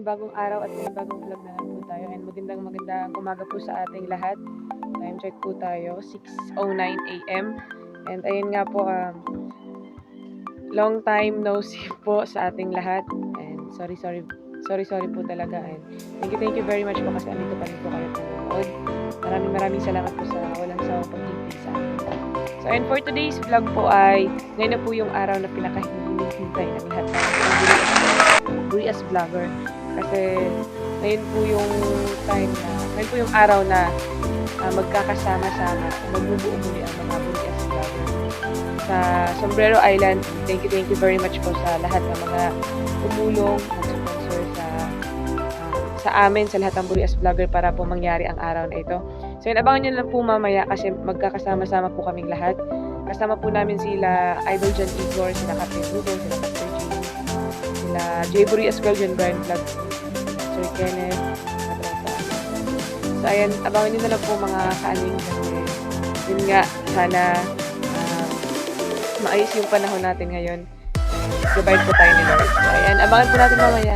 panibagong araw at panibagong vlog na lang po tayo. And magandang umaga po sa ating lahat. Time check po tayo, 6:09 AM. And ayun nga po, long time no see po sa ating lahat. And sorry po talaga. And thank you very much po kasi andito pa rin po kayo nanonood. Maraming salamat po sa walang sawang pag-ibig sa atin. So and for today's vlog po ay ngayon na po yung araw na pinakahihintay ng lahat ng Burias Vlogger. Kasi ngayon po yung yung araw na magkakasama-sama, magbubuo muli ang mga Burias Vlogger sa Sombrero Island. Thank you very much po sa lahat ng mga tumulong, nag-sponsor sa amin, sa lahat ng Burias Vlogger para po mangyari ang araw na ito. So yun, abangan nyo lang po mamaya kasi magkakasama-sama po kaming lahat. Kasama po namin sila Idol Jan Igor, sila Captain Rudo, sila Captain Jimmy, sila J. Burias Girl, Jan Brian Vlog, Sir Kenneth, so ayan, abangan nyo na lang po mga kaaning kasi yun nga, sana maayos yung panahon natin ngayon. Goodbye po tayo ni Lord. So ayan, abangan po natin mamaya.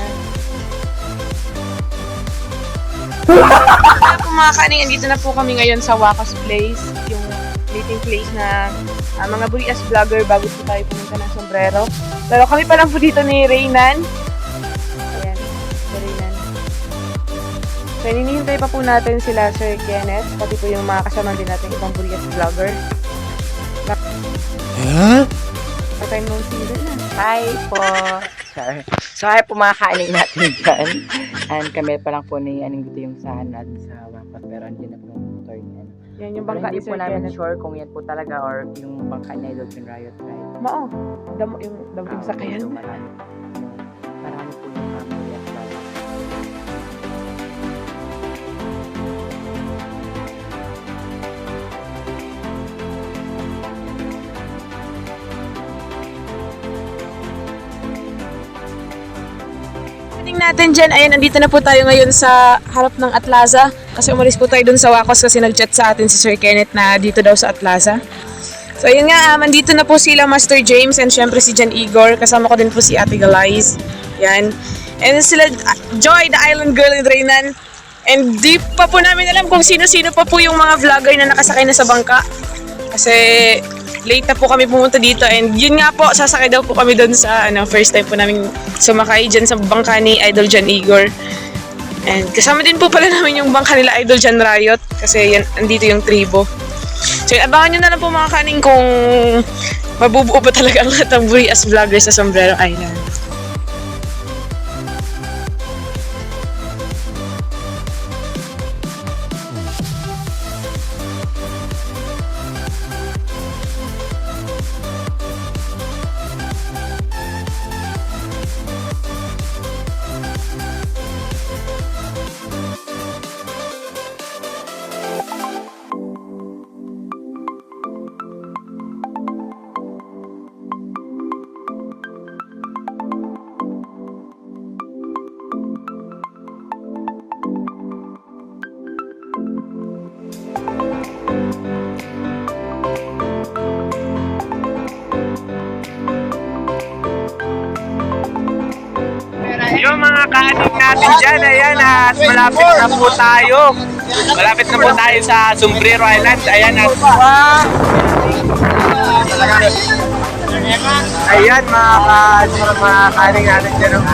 Kaya po mga kaning, andito na po kami ngayon sa Wakas Place, yung meeting place na mga Burias Vlogger bago po tayo pumunta ng Sombrero. Pero kami pa lang po dito ni Reynan. Ayan, si Reynan. So hinihintay pa po natin sila Sir Kenneth, pati po yung mga kasama din natin ibang Burias Vlogger. Huh? Patay mo si Reynan. Hi po! Sorry. So, hi po mga kaaning natin dyan. And kami pa lang po ni aning dito yung sahan natin sa Wakas. Pero andyan na po yung motor niya. Yan yung Pero bangka ni hindi po Sir namin Kenneth. sure kung yan po talaga or yung bangka niya Dolphin Riot Ride. Mao, yung sakayan. So, marami po yung family at love. Natin dyan, ayan, nandito na po tayo ngayon sa harap ng Atlaza kasi umalis po tayo dun sa Wacos kasi nag-chat sa atin si Sir Kenneth na dito daw sa Atlaza. So ayun nga, nandito na po sila Master James and syempre si Jan Igor, kasama ko din po si Ate Galais, yan, and sila Joy, the Island Girl, and Reynan, and di pa po namin alam kung sino-sino pa po yung mga vlogger na nakasakay na sa bangka kasi late na po kami pumunta dito and yun nga po, sasakay daw po kami doon sa first time po namin sumakay dyan sa bangka ni Idol Jan Igor. And kasama din po pala namin yung bangka nila Idol Jan Riot kasi yan, andito yung tribo. So abangan nyo na lang po mga kaning kung mabubuo ba talaga ang lahat ng Burias Vlogger sa Sombrero Island. Yung mga kaaning natin dyan, ayan, at malapit na po tayo. Malapit na po tayo sa Sombrero Island. Ayan, at ayan, mga kaaning natin dyan.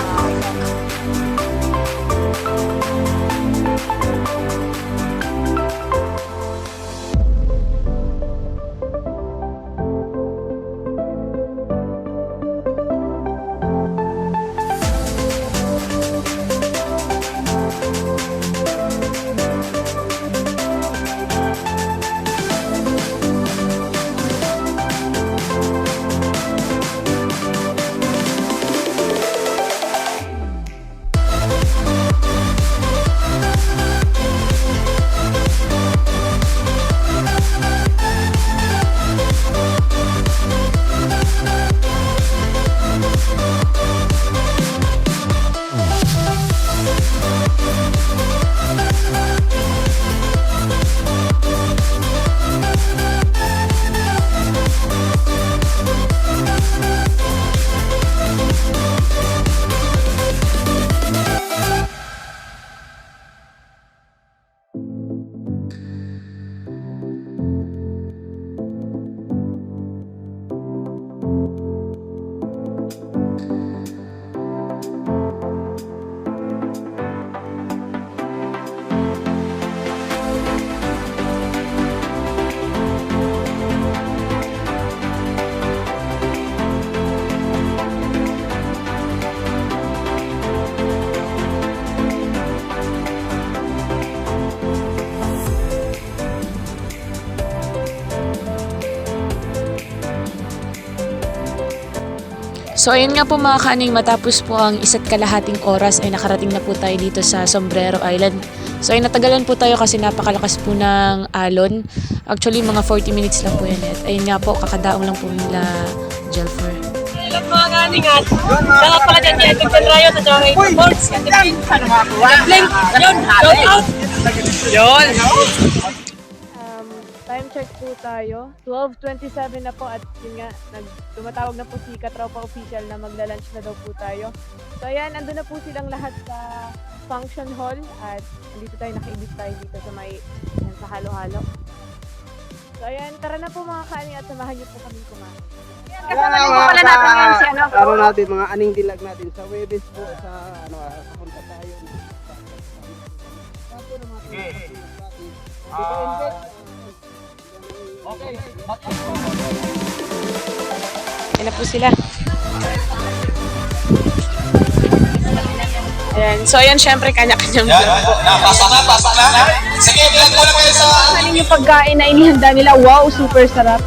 So ayun nga po mga kaaning, matapos po ang isa't kalahating oras ay nakarating na po tayo dito sa Sombrero Island. So ay natagalan po tayo kasi napakalakas po ng alon. Actually mga 40 minutes lang po yan. At ayun nga po, kakadaong lang po nila Jelfer. Hello mga kaningat. Saka pala dyan yan. Victor Rayo sa Jawang 8 Sports. Blink. Yun. Shout out. Yun. Time check po tayo. 12:27 na po at yun nga, tumatawag na po si Katropa Official na magla-lunch na daw po tayo. So ayan, andun na po silang lahat sa function hall at andito tayo, nakaibig tayo dito sa may yan, sa halo-halo. So ayan, tara na po mga kaani at samahan niyo po kami kumain. Kasama rin po pala natin ngayon si ano. Araw natin, mga aning dilag natin sa Webes po, sa papunta tayo. Ayan na po sila. Ayan. So ayan, syempre kanya-kanyang vlog po. Pasa na. Sige, bilang ko lang kayo sa... Ano yung pagkain na inihanda nila? Wow, super sarap.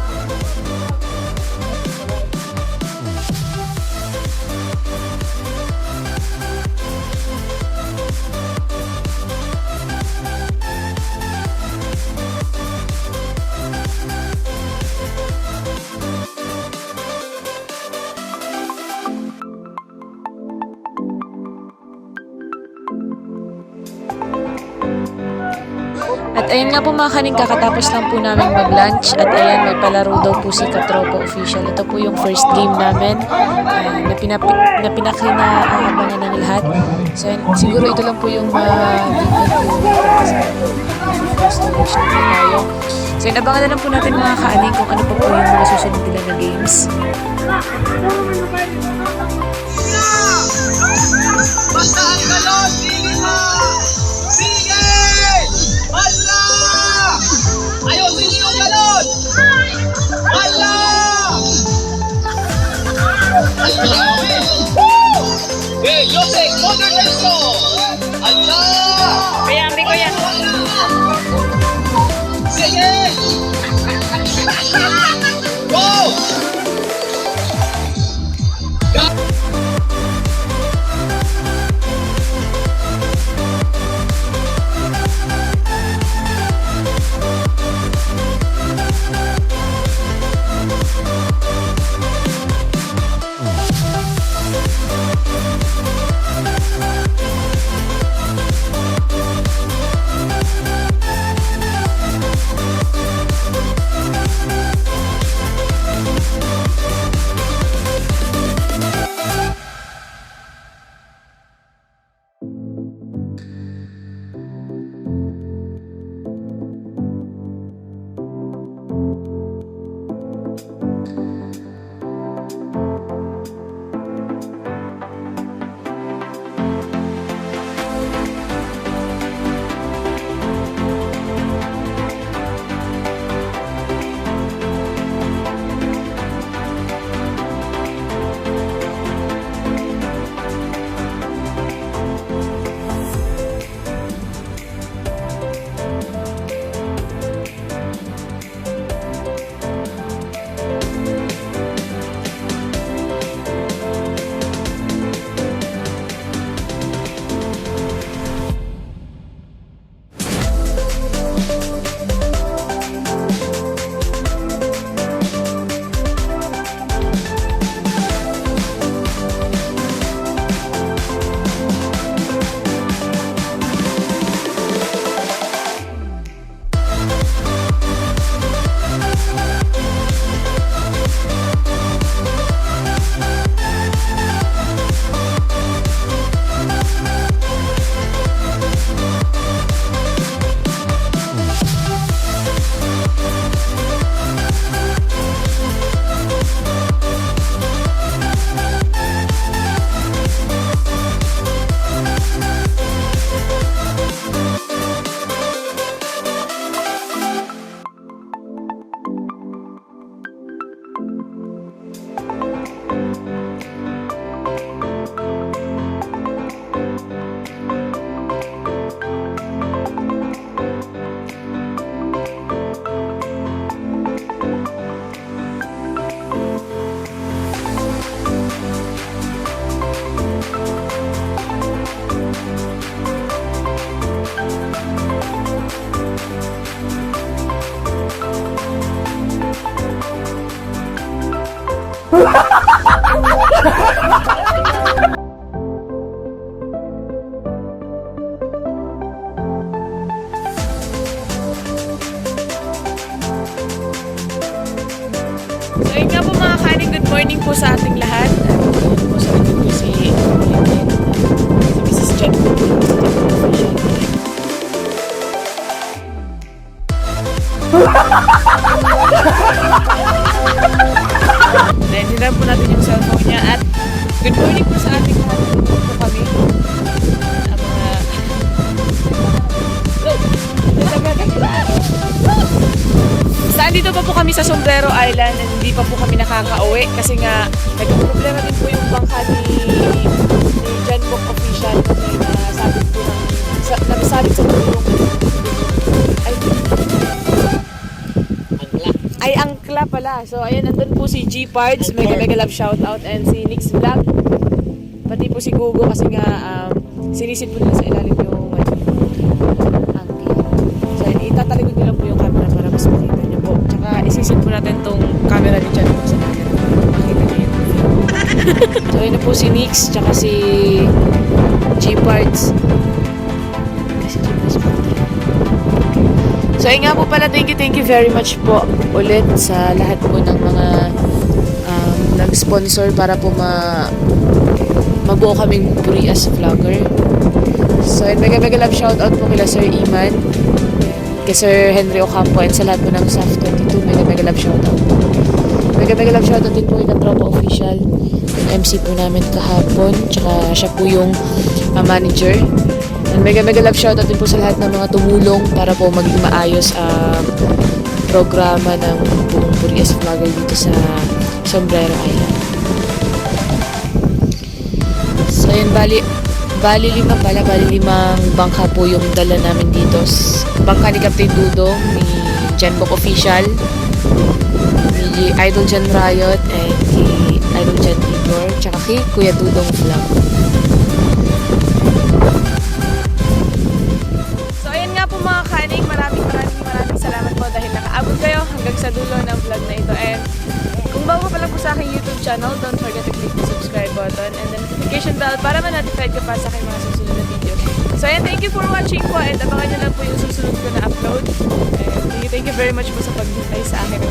At ayun nga po mga kaning, kakatapos lang po namin mag-lunch at ayan, may palaro daw po si Katropa Official. Ito po yung first game namin na pinakinaabangan ng lahat. So ayan, siguro ito lang po yung first election po tayo. So yun, abangan na lang po natin mga kaaning kung ano pa po yung mga susunod nila na games. Basta ang galon, sige mo! Sige! Hala! Ayusin niyo yung galon! Hala! Okay, Yosek, modern disco! Hala! Bayambi ko yan. Sige! Go! So yun nga po mga kaning, good morning po sa ating lahat. At po sa ating po si Mrs. Jen. Then, hinarap po natin yung cellphone niya at good morning po sa ating lahat. Ito po kami. Ang mga... Saan dito pa po kami sa Sombrero Island and hindi pa po kami nakaka-uwi kasi nga nagka-problema din po yung bangka ni Jen Book Official kasi nasabit po ng nabisabit sa tulong ay angkla pala. So ayan, nandun po si G Parts, mega love shoutout, and si Nix Vlog, pati po si Gugo kasi nga sinisid po nila sa ilalim yung angkla. So ayan, itatalikod nila po yung camera para mas makita niyo po. Tsaka isisid po natin tong camera ni Jen po sa camera. Makita niyo yun. So ayun na po si Nix, tsaka si G Parts. So ayun nga po pala, thank you very much po ulit sa lahat po ng mga nag-sponsor para po mabuo kaming puri as vlogger. So ayun, mega love shoutout po kila Sir Iman, kay Sir Henry Ocampo, and sa lahat po ng staff 22, mega love shoutout. Mega love shoutout din po kay Katropa Official, yung MC po namin kahapon, tsaka siya po yung manager. And mega love shoutout din po sa lahat ng mga tumulong para po maging maayos ang programa ng buong Purias Vlogger dito sa Sombrero Island. So yun, bali limang bangka po yung dala namin dito. Bangka ni Captain Dudong, ni Jen Book Official, ni Idol Jen Riot, and ni Idol Jen Igor, tsaka kay Kuya Dudong Vlog. Mga kaning, maraming salamat po dahil nakaabot kayo hanggang sa dulo ng vlog na ito. And kung bago pa lang po sa aking YouTube channel, don't forget to click the subscribe button and the notification bell para ma-notified ka pa sa aking mga susunod na video. So ayan, thank you for watching po, and abangan nyo lang po yung susunod ko na upload. And thank you very much po sa paghintay sa akin.